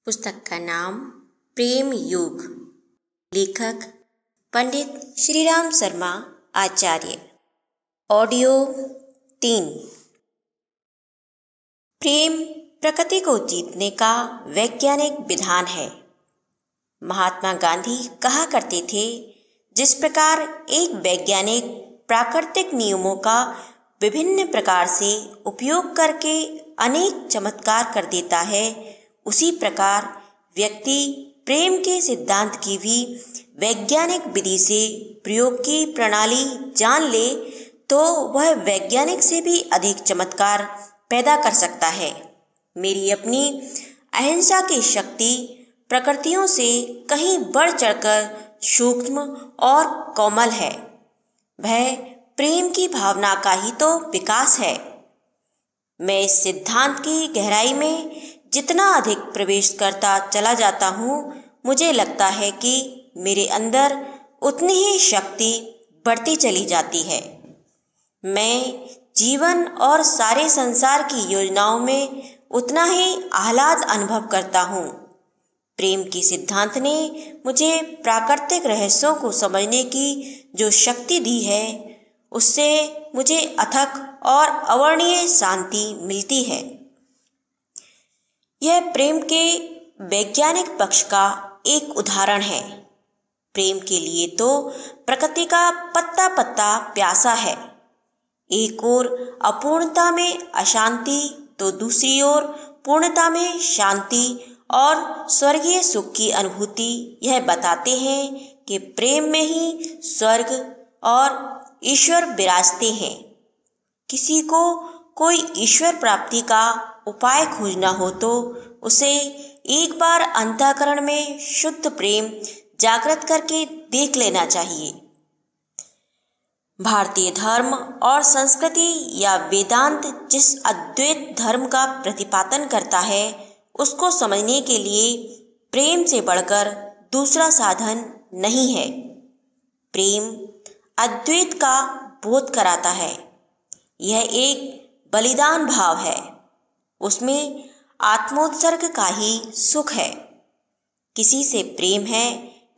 पुस्तक का नाम प्रेम योग। लेखक पंडित श्रीराम शर्मा आचार्य। ऑडियो 3। प्रेम प्रकृति को जीतने का वैज्ञानिक विधान है। महात्मा गांधी कहा करते थे, जिस प्रकार एक वैज्ञानिक प्राकृतिक नियमों का विभिन्न प्रकार से उपयोग करके अनेक चमत्कार कर देता है, उसी प्रकार व्यक्ति प्रेम के सिद्धांत की भी वैज्ञानिक विधि से प्रयोग की प्रणाली जान ले तो वह वैज्ञानिक से भी अधिक चमत्कार पैदा कर सकता है। मेरी अपनी अहिंसा की शक्ति प्रकृतियों से कहीं बढ़ चढ़कर सूक्ष्म और कोमल है। वह प्रेम की भावना का ही तो विकास है। मैं इस सिद्धांत की गहराई में जितना अधिक प्रवेश करता चला जाता हूँ, मुझे लगता है कि मेरे अंदर उतनी ही शक्ति बढ़ती चली जाती है। मैं जीवन और सारे संसार की योजनाओं में उतना ही आह्लाद अनुभव करता हूँ। प्रेम की सिद्धांत ने मुझे प्राकृतिक रहस्यों को समझने की जो शक्ति दी है, उससे मुझे अथक और अवर्णनीय शांति मिलती है। यह प्रेम के वैज्ञानिक पक्ष का एक उदाहरण है। प्रेम के लिए तो प्रकृति का पत्ता पत्ता प्यासा है। एक ओर अपूर्णता में अशांति तो दूसरी ओर पूर्णता में शांति और स्वर्गीय सुख की अनुभूति यह बताते हैं कि प्रेम में ही स्वर्ग और ईश्वर विराजते हैं। किसी को कोई ईश्वर प्राप्ति का उपाय खोजना हो तो उसे एक बार अंतःकरण में शुद्ध प्रेम जागृत करके देख लेना चाहिए। भारतीय धर्म और संस्कृति या वेदांत जिस अद्वैत धर्म का प्रतिपादन करता है, उसको समझने के लिए प्रेम से बढ़कर दूसरा साधन नहीं है। प्रेम अद्वैत का बोध कराता है। यह एक बलिदान भाव है। उसमें आत्मोत्सर्ग का ही सुख है। किसी से प्रेम है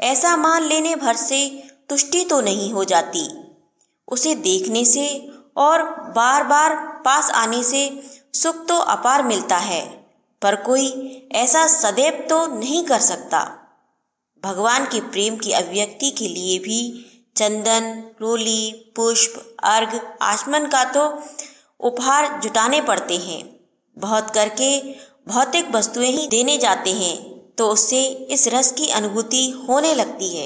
ऐसा मान लेने भर से तुष्टि तो नहीं हो जाती। उसे देखने से और बार बार पास आने से सुख तो अपार मिलता है, पर कोई ऐसा सदैव तो नहीं कर सकता। भगवान के प्रेम की अभिव्यक्ति के लिए भी चंदन, रोली, पुष्प, अर्घ, आचमन का तो उपहार जुटाने पड़ते हैं। बहुत करके भौतिक वस्तुएं ही देने जाते हैं तो उससे इस रस की अनुभूति होने लगती है।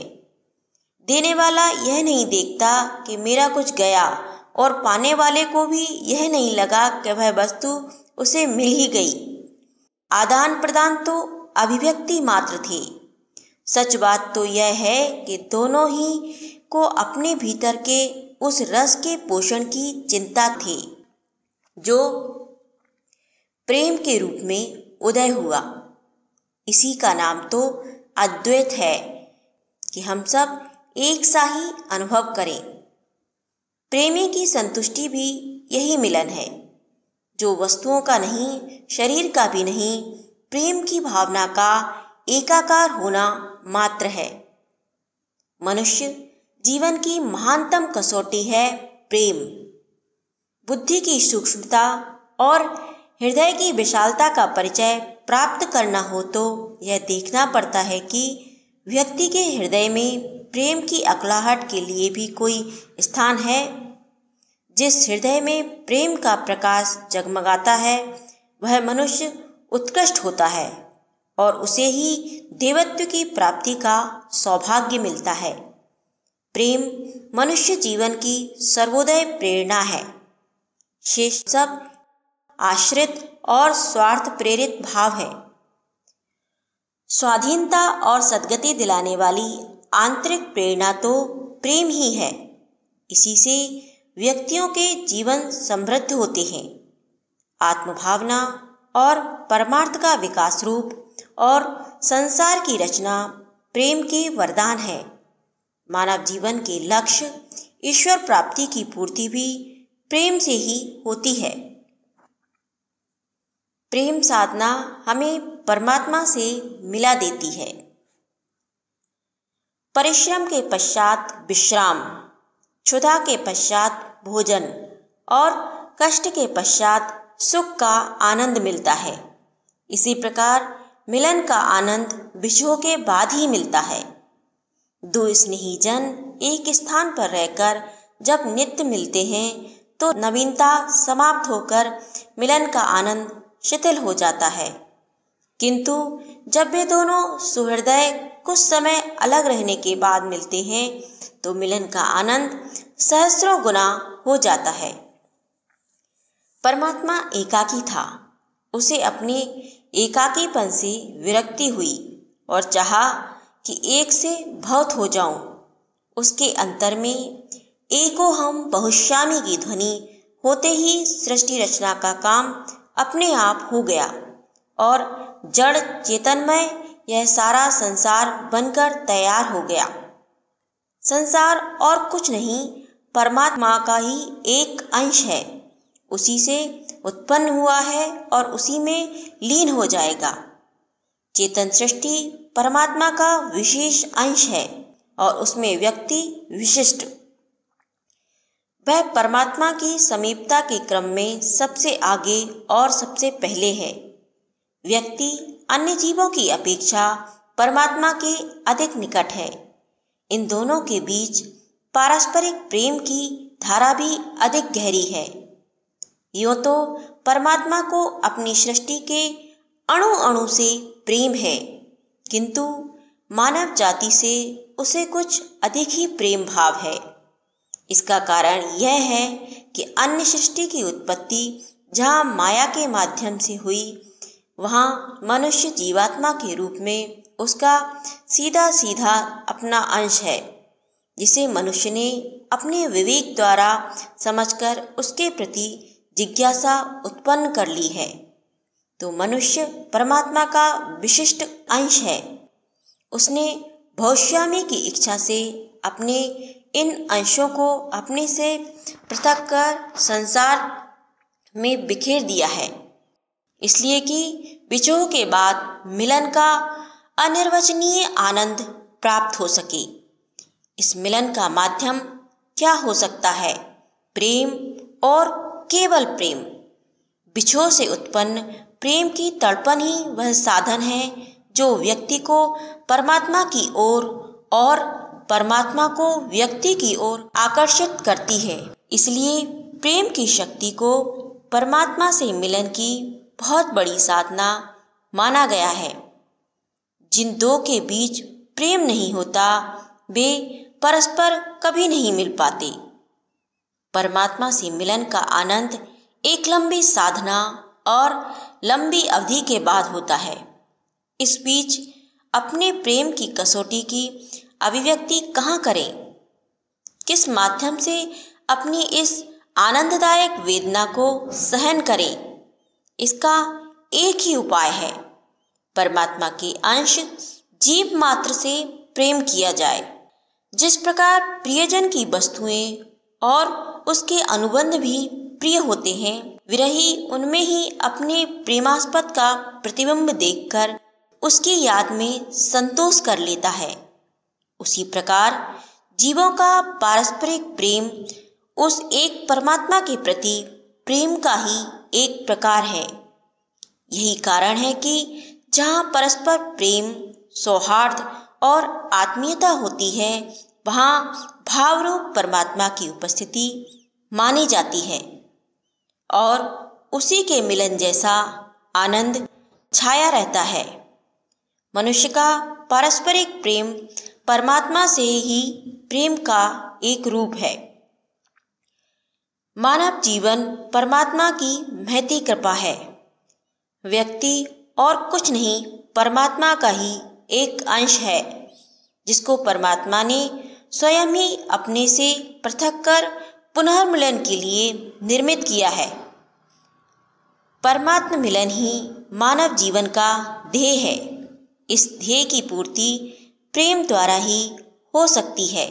देने वाला यह नहीं देखता कि मेरा कुछ गया, और पाने वाले को भी यह नहीं लगा कि वह वस्तु उसे मिल ही गई। आदान प्रदान तो अभिव्यक्ति मात्र थी। सच बात तो यह है कि दोनों ही को अपने भीतर के उस रस के पोषण की चिंता थी, जो प्रेम के रूप में उदय हुआ। इसी का नाम तो अद्वैत है कि हम सब एक सा ही अनुभव करें। प्रेमी की संतुष्टि भी यही मिलन है, जो वस्तुओं का नहीं, शरीर का भी नहीं, प्रेम की भावना का एकाकार होना मात्र है। मनुष्य जीवन की महानतम कसौटी है प्रेम। बुद्धि की सूक्ष्मता और हृदय की विशालता का परिचय प्राप्त करना हो तो यह देखना पड़ता है कि व्यक्ति के हृदय में प्रेम की अकलाहट के लिए भी कोई स्थान है। जिस हृदय में प्रेम का प्रकाश जगमगाता है, वह मनुष्य उत्कृष्ट होता है और उसे ही देवत्व की प्राप्ति का सौभाग्य मिलता है। प्रेम मनुष्य जीवन की सर्वोदय प्रेरणा है। शेष सब आश्रित और स्वार्थ प्रेरित भाव है। स्वाधीनता और सद्गति दिलाने वाली आंतरिक प्रेरणा तो प्रेम ही है। इसी से व्यक्तियों के जीवन समृद्ध होते हैं। आत्मभावना और परमार्थ का विकास रूप और संसार की रचना प्रेम के वरदान है। मानव जीवन के लक्ष्य ईश्वर प्राप्ति की पूर्ति भी प्रेम से ही होती है। प्रेम साधना हमें परमात्मा से मिला देती है। परिश्रम के पश्चात विश्राम, क्षुधा के पश्चात भोजन और कष्ट के पश्चात सुख का आनंद मिलता है। इसी प्रकार मिलन का आनंद विछोह के बाद ही मिलता है। दो स्नेही जन एक स्थान पर रहकर जब नित्य मिलते हैं तो नवीनता समाप्त होकर मिलन का आनंद शिथिल हो जाता है। किंतु जब वे दोनों सुहृदय कुछ समय अलग रहने के बाद मिलते हैं तो मिलन का आनंद सहस्रों गुना हो जाता है। परमात्मा एकाकी था। उसे अपने एकाकीपन से विरक्ति हुई और चाहा कि एक से बहुत हो जाऊं। उसके अंतर में एको हम बहुश्यामी की ध्वनि होते ही सृष्टि रचना का काम अपने आप हो गया और जड़ चेतनमय यह सारा संसार बनकर तैयार हो गया। संसार और कुछ नहीं, परमात्मा का ही एक अंश है। उसी से उत्पन्न हुआ है और उसी में लीन हो जाएगा। चेतन सृष्टि परमात्मा का विशेष अंश है और उसमें व्यक्ति विशिष्ट। वह परमात्मा की समीपता के क्रम में सबसे आगे और सबसे पहले है। व्यक्ति अन्य जीवों की अपेक्षा परमात्मा के अधिक निकट है। इन दोनों के बीच पारस्परिक प्रेम की धारा भी अधिक गहरी है। यूं तो परमात्मा को अपनी सृष्टि के अणु अणु से प्रेम है, किंतु मानव जाति से उसे कुछ अधिक ही प्रेम भाव है। इसका कारण यह है कि अन्य सृष्टि की उत्पत्ति जहाँ माया के माध्यम से हुई, वहाँ मनुष्य जीवात्मा के रूप में उसका सीधा सीधा अपना अंश है, जिसे मनुष्य ने अपने विवेक द्वारा समझकर उसके प्रति जिज्ञासा उत्पन्न कर ली है। तो मनुष्य परमात्मा का विशिष्ट अंश है। उसने बहुश्यामी की इच्छा से अपने इन अंशों को अपने से पृथक कर संसार में बिखेर दिया है, इसलिए कि विछोह के बाद मिलन का अनिर्वचनीय आनंद प्राप्त हो सके। इस मिलन का माध्यम क्या हो सकता है? प्रेम और केवल प्रेम। विछोह से उत्पन्न प्रेम की तड़पन ही वह साधन है जो व्यक्ति को परमात्मा की ओर और परमात्मा को व्यक्ति की ओर आकर्षित करती है। इसलिए प्रेम की शक्ति को परमात्मा से मिलन की बहुत बड़ी साधना माना गया है। जिन दो के बीच प्रेम नहीं होता, वे परस्पर कभी नहीं मिल पाते। परमात्मा से मिलन का आनंद एक लंबी साधना और लंबी अवधि के बाद होता है। इस बीच अपने प्रेम की कसौटी की अभिव्यक्ति कहाँ करें? किस माध्यम से अपनी इस आनंददायक वेदना को सहन करें? इसका एक ही उपाय है, परमात्मा के अंश जीव मात्र से प्रेम किया जाए। जिस प्रकार प्रियजन की वस्तुएं और उसके अनुबंध भी प्रिय होते हैं, विरही उनमें ही अपने प्रेमास्पद का प्रतिबिंब देखकर उसकी याद में संतोष कर लेता है। उसी प्रकार जीवों का पारस्परिक प्रेम उस एक परमात्मा के प्रति प्रेम का ही एक प्रकार है। यही कारण है कि जहाँ परस्पर प्रेम, सौहार्द और आत्मीयता होती है, वहाँ भावरूप परमात्मा की उपस्थिति मानी जाती है और उसी के मिलन जैसा आनंद छाया रहता है। मनुष्य का पारस्परिक प्रेम परमात्मा से ही प्रेम का एक रूप है। मानव जीवन परमात्मा की महती कृपा है। व्यक्ति और कुछ नहीं, परमात्मा का ही एक अंश है, जिसको परमात्मा ने स्वयं ही अपने से पृथक कर पुनर्मिलन के लिए निर्मित किया है। परमात्म मिलन ही मानव जीवन का ध्येय है। इस ध्येय की पूर्ति प्रेम द्वारा ही हो सकती है।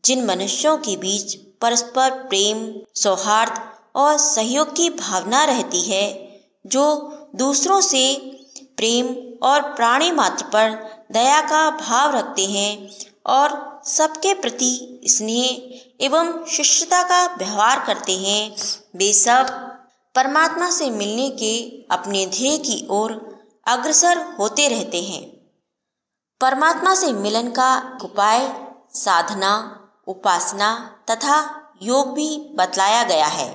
जिन मनुष्यों के बीच परस्पर प्रेम, सौहार्द और सहयोग की भावना रहती है, जो दूसरों से प्रेम और प्राणी मात्र पर दया का भाव रखते हैं और सबके प्रति स्नेह एवं शिष्टता का व्यवहार करते हैं, वे सब परमात्मा से मिलने के अपने ध्येय की ओर अग्रसर होते रहते हैं। परमात्मा से मिलन का उपाय साधना, उपासना तथा योग भी बतलाया गया है,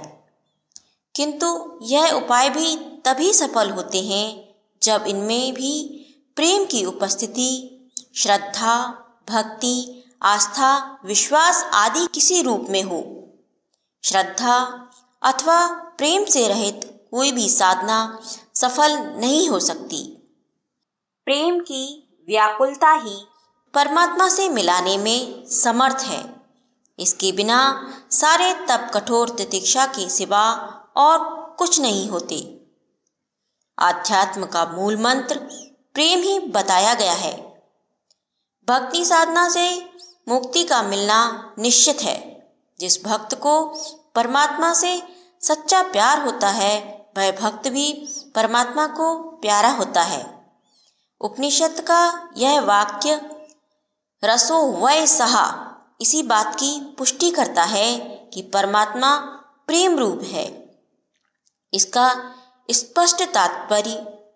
किंतु यह उपाय भी तभी सफल होते हैं जब इनमें भी प्रेम की उपस्थिति, श्रद्धा, भक्ति, आस्था, विश्वास आदि किसी रूप में हो। श्रद्धा अथवा प्रेम से रहित कोई भी साधना सफल नहीं हो सकती। प्रेम की व्याकुलता ही परमात्मा से मिलाने में समर्थ है। इसके बिना सारे तप कठोर तितिक्षा के सिवा और कुछ नहीं होते। आध्यात्म का मूल मंत्र प्रेम ही बताया गया है। भक्ति साधना से मुक्ति का मिलना निश्चित है। जिस भक्त को परमात्मा से सच्चा प्यार होता है, वह भक्त भी परमात्मा को प्यारा होता है। उपनिषद का यह वाक्य रसो वै सहा इसी बात की पुष्टि करता है कि परमात्मा प्रेम रूप है। इसका स्पष्ट तात्पर्य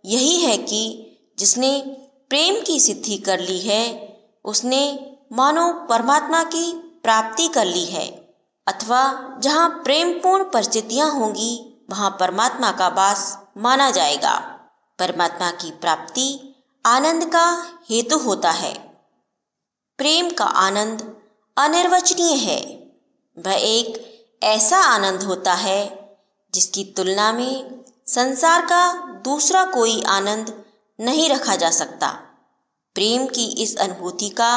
यही है कि जिसने प्रेम की सिद्धि कर ली है, उसने मानो परमात्मा की प्राप्ति कर ली है, अथवा जहाँ प्रेमपूर्ण परिस्थितियाँ होंगी वहाँ परमात्मा का वास माना जाएगा। परमात्मा की प्राप्ति आनंद का हेतु होता है। प्रेम का आनंद अनिर्वचनीय है। वह एक ऐसा आनंद होता है जिसकी तुलना में संसार का दूसरा कोई आनंद नहीं रखा जा सकता। प्रेम की इस अनुभूति का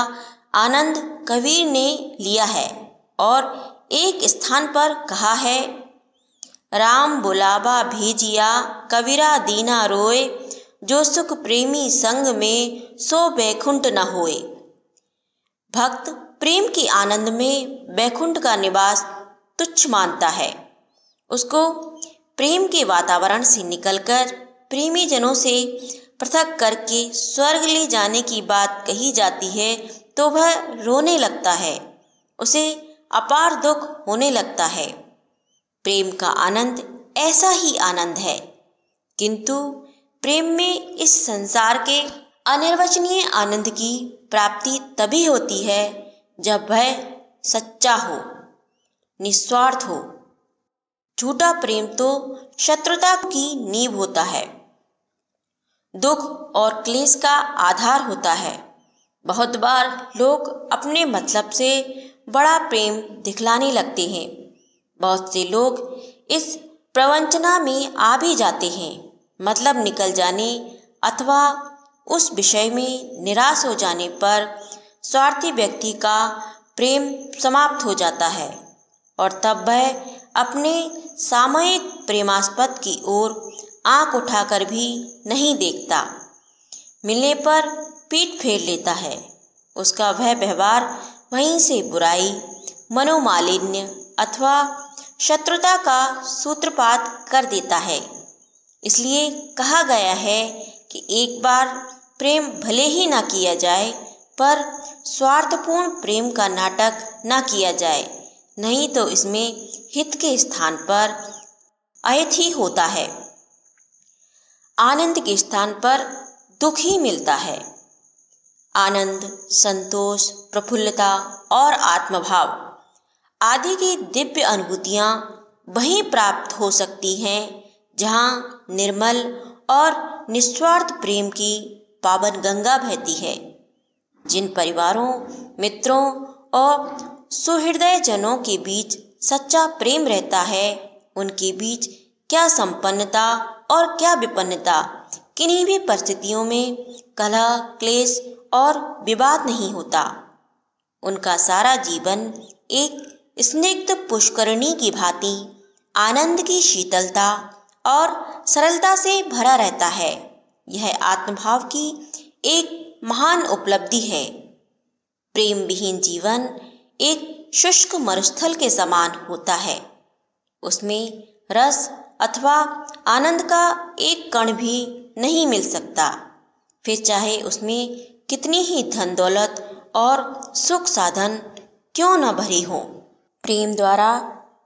आनंद कबीर ने लिया है और एक स्थान पर कहा है, राम बुलावा भेजिया कबीरा दीना रोए, जो सुख प्रेमी संग में सो बैकुंठ न होए। भक्त प्रेम के आनंद में बैकुंठ का निवास तुच्छ मानता है। उसको प्रेम के वातावरण से निकलकर प्रेमी जनों से पृथक करके स्वर्ग ले जाने की बात कही जाती है तो वह रोने लगता है, उसे अपार दुख होने लगता है। प्रेम का आनंद ऐसा ही आनंद है, किंतु प्रेम में इस संसार के अनिर्वचनीय आनंद की प्राप्ति तभी होती है जब वह सच्चा हो, निस्वार्थ हो। झूठा प्रेम तो शत्रुता की नींव होता है, दुख और क्लेश का आधार होता है। बहुत बार लोग अपने मतलब से बड़ा प्रेम दिखलाने लगते हैं। बहुत से लोग इस प्रवंचना में आ भी जाते हैं। मतलब निकल जाने अथवा उस विषय में निराश हो जाने पर स्वार्थी व्यक्ति का प्रेम समाप्त हो जाता है और तब वह अपने सामयिक प्रेमास्पद की ओर आंख उठाकर भी नहीं देखता। मिलने पर पीठ फेर लेता है। उसका वह व्यवहार वहीं से बुराई, मनोमालिन्य अथवा शत्रुता का सूत्रपात कर देता है। इसलिए कहा गया है कि एक बार प्रेम भले ही ना किया जाए, पर स्वार्थपूर्ण प्रेम का नाटक ना किया जाए, नहीं तो इसमें हित के स्थान पर अहित ही होता है। आनंद के स्थान पर दुख ही मिलता है। आनंद, संतोष, प्रफुल्लता और आत्मभाव आदि की दिव्य अनुभूतियाँ वहीं प्राप्त हो सकती हैं जहाँ निर्मल और निस्वार्थ प्रेम की पावन गंगा बहती है। जिन परिवारों, मित्रों और सुहृदय जनों के बीच सच्चा प्रेम रहता है, उनके बीच क्या संपन्नता और क्या विपन्नता, किन्हीं भी परिस्थितियों में कलह, क्लेश और विवाद नहीं होता। उनका सारा जीवन एक स्निग्ध पुष्करणी की भांति आनंद की शीतलता और सरलता से भरा रहता है। यह आत्मभाव की एक महान उपलब्धि है। प्रेम विहीन जीवन एक शुष्क मरुस्थल के समान होता है। उसमें रस अथवा आनंद का एक कण भी नहीं मिल सकता, फिर चाहे उसमें कितनी ही धन दौलत और सुख साधन क्यों न भरी हो। प्रेम द्वारा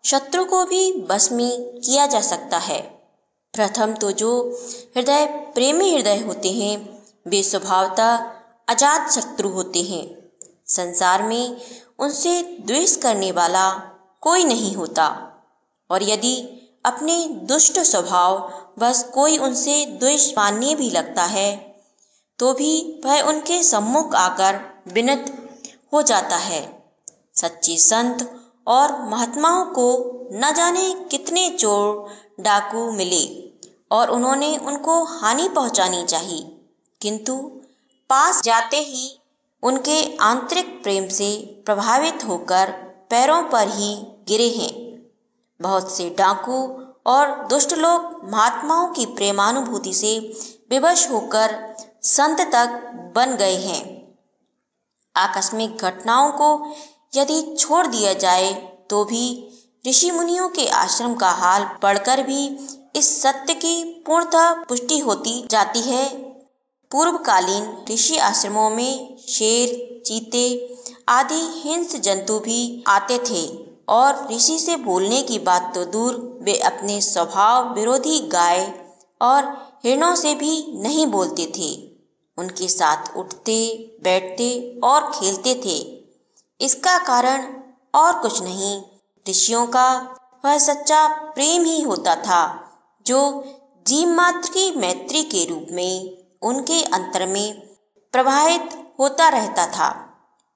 शत्रु को भी बस में किया जा सकता है। प्रथम तो जो हृदय प्रेमी हृदय होते हैं वे स्वभावतः अजात शत्रु होते हैं। संसार में उनसे द्वेष करने वाला कोई नहीं होता, और यदि अपने दुष्ट स्वभाव बस कोई उनसे द्वेष मानने भी लगता है तो भी वह उनके सम्मुख आकर विनत हो जाता है। सच्चे संत और महात्माओं को न जाने कितने चोर डाकू मिले और उन्होंने उनको हानि पहुंचानी चाहिए, किंतु पास जाते ही उनके आंतरिक प्रेम से प्रभावित होकर पैरों पर ही गिरे हैं। बहुत से डाकू और दुष्ट लोग महात्माओं की प्रेमानुभूति से विवश होकर संत तक बन गए हैं। आकस्मिक घटनाओं को यदि छोड़ दिया जाए तो भी ऋषि मुनियों के आश्रम का हाल पढ़कर भी इस सत्य की पूर्णतः पुष्टि होती जाती है। पूर्वकालीन ऋषि आश्रमों में शेर, चीते आदि हिंस्र जंतु भी आते थे और ऋषि से बोलने की बात तो दूर, वे अपने स्वभाव विरोधी गाय और हिरणों से भी नहीं बोलते थे। उनके साथ उठते, बैठते और खेलते थे। इसका कारण और कुछ नहीं, ऋषियों का वह सच्चा प्रेम ही होता था जो जीव मात्र की मैत्री के रूप में उनके अंतर में प्रवाहित होता रहता था।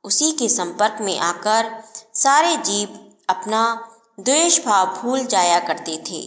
उसी के संपर्क में आकर सारे जीव अपना द्वेष भाव भूल जाया करते थे।